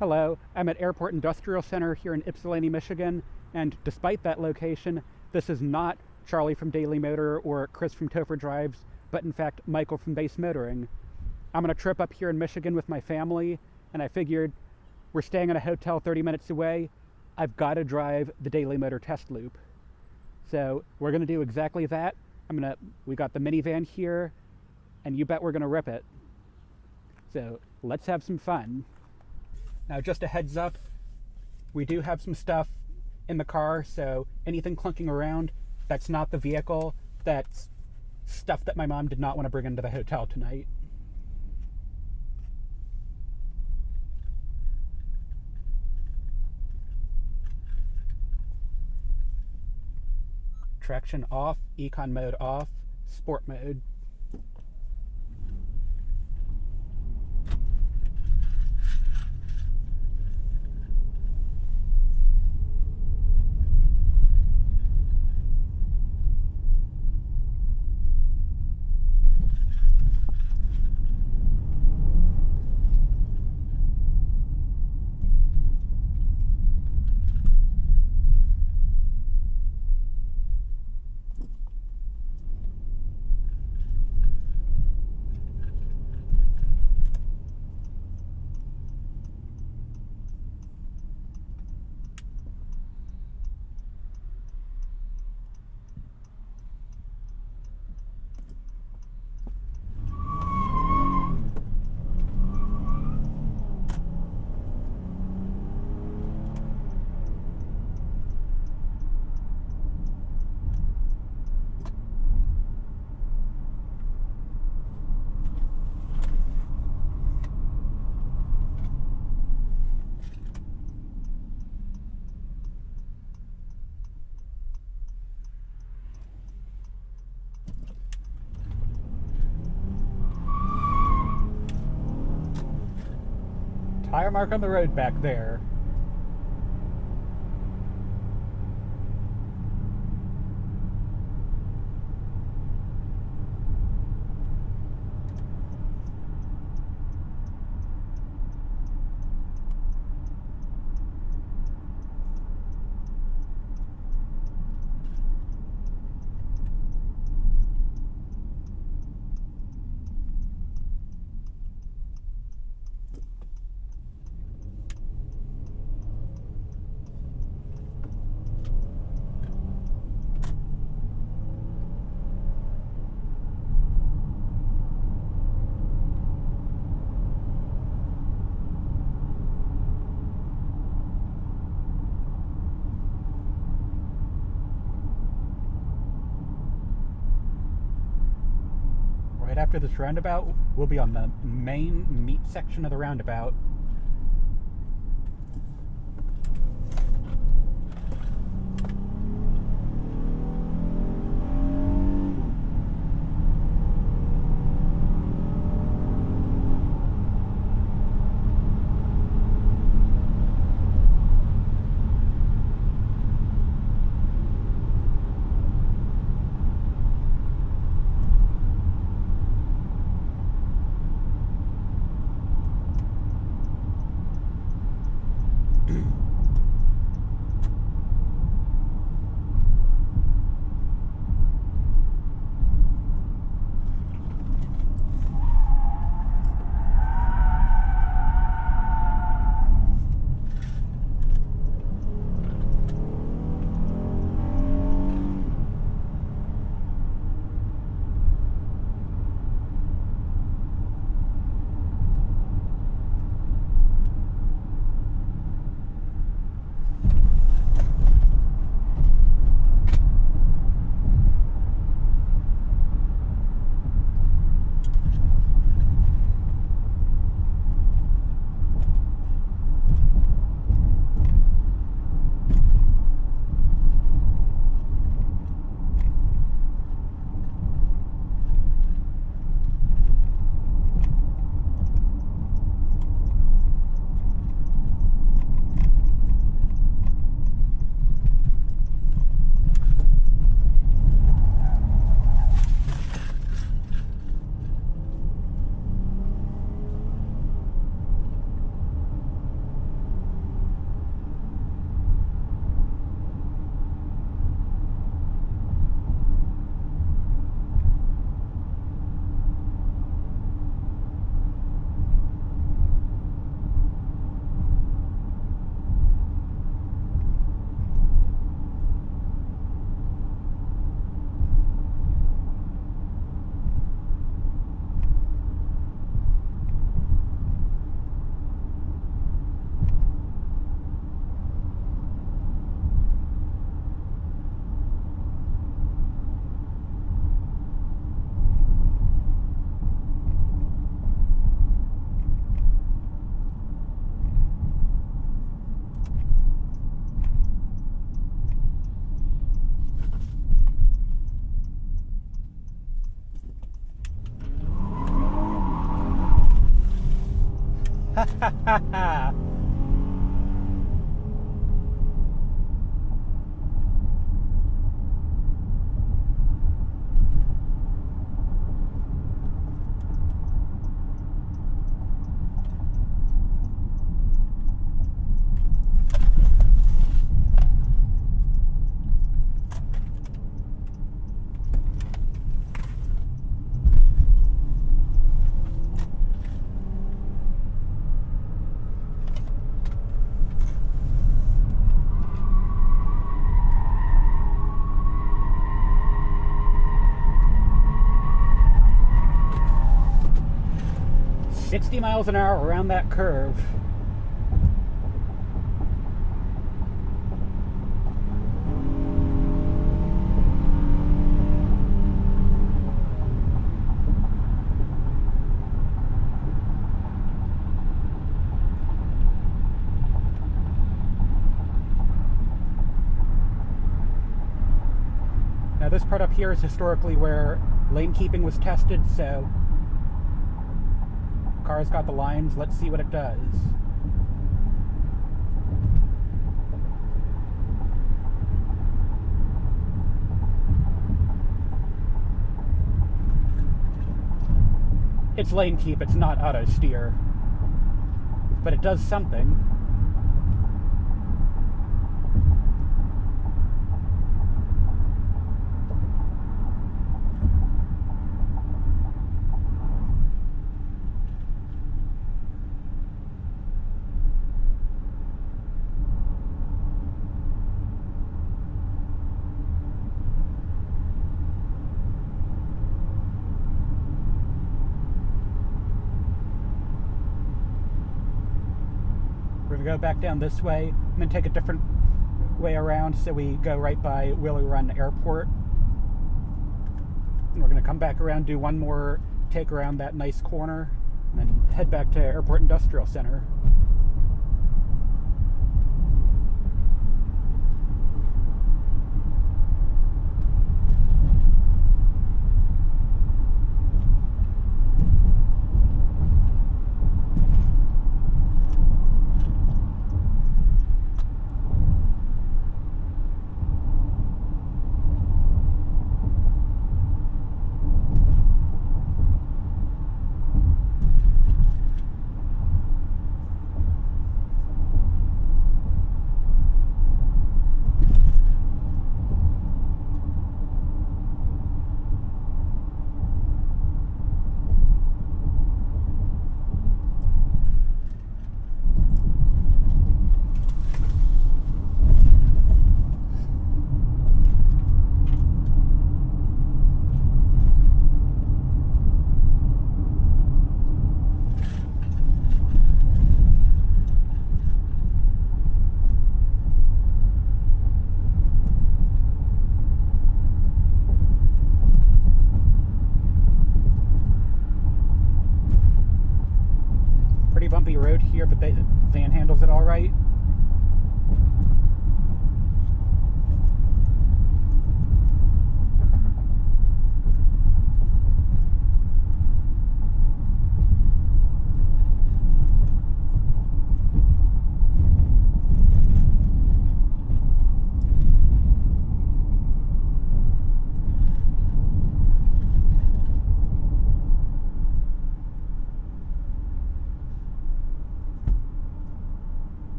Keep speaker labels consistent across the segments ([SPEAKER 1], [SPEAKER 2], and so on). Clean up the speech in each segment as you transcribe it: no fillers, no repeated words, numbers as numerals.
[SPEAKER 1] Hello, I'm at Airport Industrial Center here in Ypsilanti, Michigan, and despite that location, this is not Charlie from Daily Motor or Chris from Topher Drives, but in fact Michael from Base Motoring. I'm on a trip up here in Michigan with my family, and I figured we're staying in a hotel 30 minutes away. I've got to drive the Daily Motor test loop. So we're going to do exactly that. We got the minivan here, and you bet we're going to rip it. So let's have some fun. Now, just a heads up, we do have some stuff in the car, so anything clunking around, that's not the vehicle. That's stuff that my mom did not want to bring into the hotel tonight. Traction off, econ mode off, sport mode. Tire mark on the road back there. Right after this roundabout, we'll be on the main meat section of the roundabout. 60 miles an hour around that curve. Now this part up here is historically where lane keeping was tested, so car's got the lines. Let's see what it does. It's lane keep, it's not auto steer. But it does something. We're going to go back down this way and then take a different way around, so we go right by Willow Run Airport. And we're going to come back around, do one more take around that nice corner, and then head back to Airport Industrial Center. Bumpy road here, but the van handles it all right.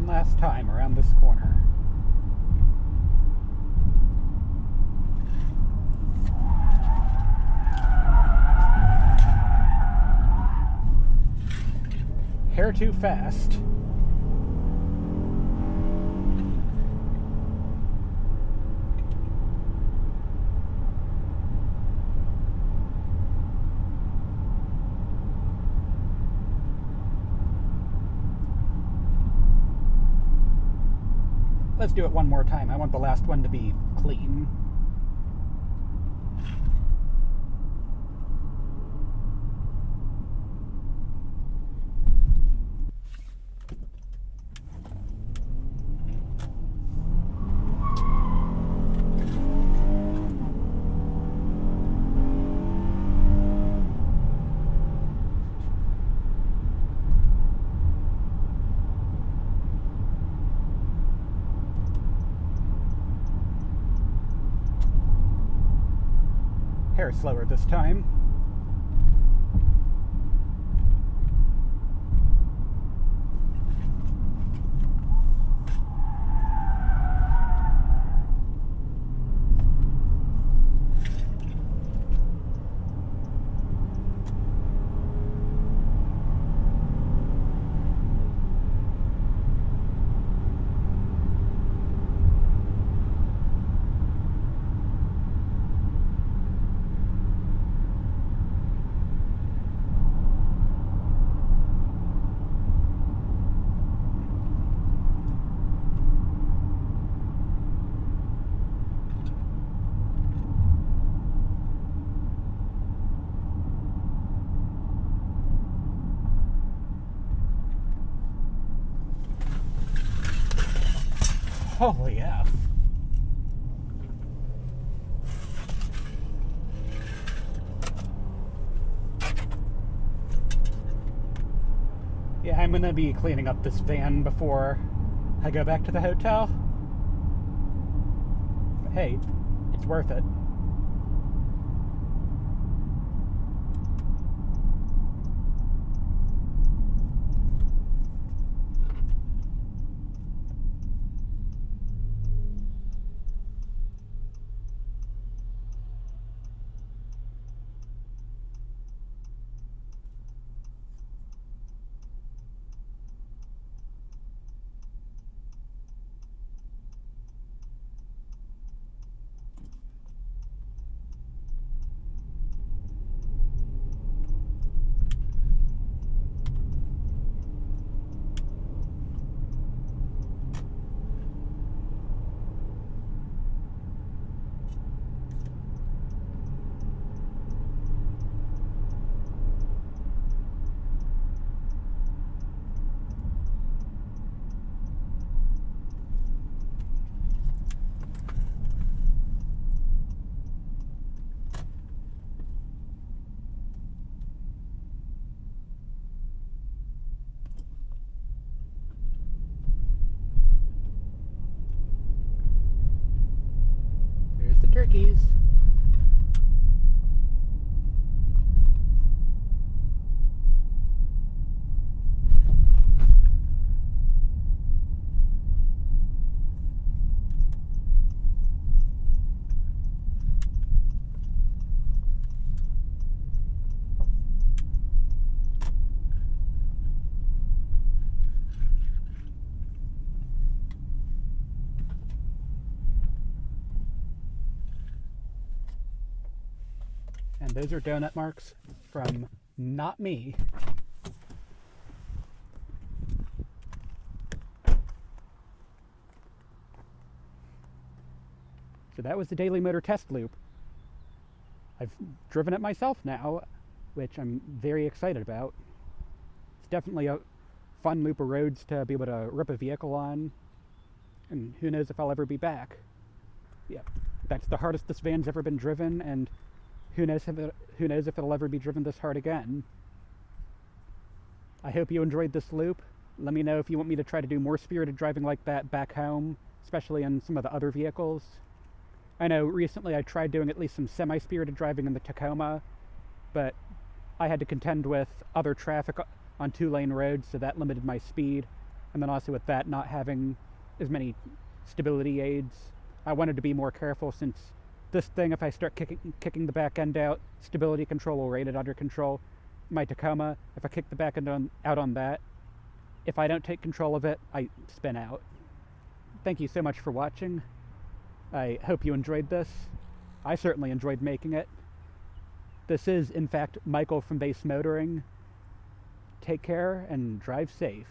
[SPEAKER 1] Last time around this corner. hair too fast. Let's do it one more time. I want the last one to be clean. Hair slower this time. Holy F. Yeah, I'm gonna be cleaning up this van before I go back to the hotel. But hey, it's worth it. There's the turkeys. And those are donut marks from not me. So that was the Daily Motor test loop. I've driven it myself now, which I'm very excited about. It's definitely a fun loop of roads to be able to rip a vehicle on, and who knows if I'll ever be back. Yeah, that's the hardest this van's ever been driven, and who knows if it'll ever be driven this hard again. I hope you enjoyed this loop. Let me know if you want me to try to do more spirited driving like that back home, especially on some of the other vehicles. I know recently I tried doing at least some semi-spirited driving in the Tacoma, but I had to contend with other traffic on 2-lane roads, so that limited my speed. And then also with that not having as many stability aids, I wanted to be more careful, since this thing, if I start kicking the back end out, stability control will rate it under control. My Tacoma, if I kick the back end out on that, if I don't take control of it, I spin out. Thank you so much for watching. I hope you enjoyed this. I certainly enjoyed making it. This is, in fact, Michael from Base Motoring. Take care and drive safe.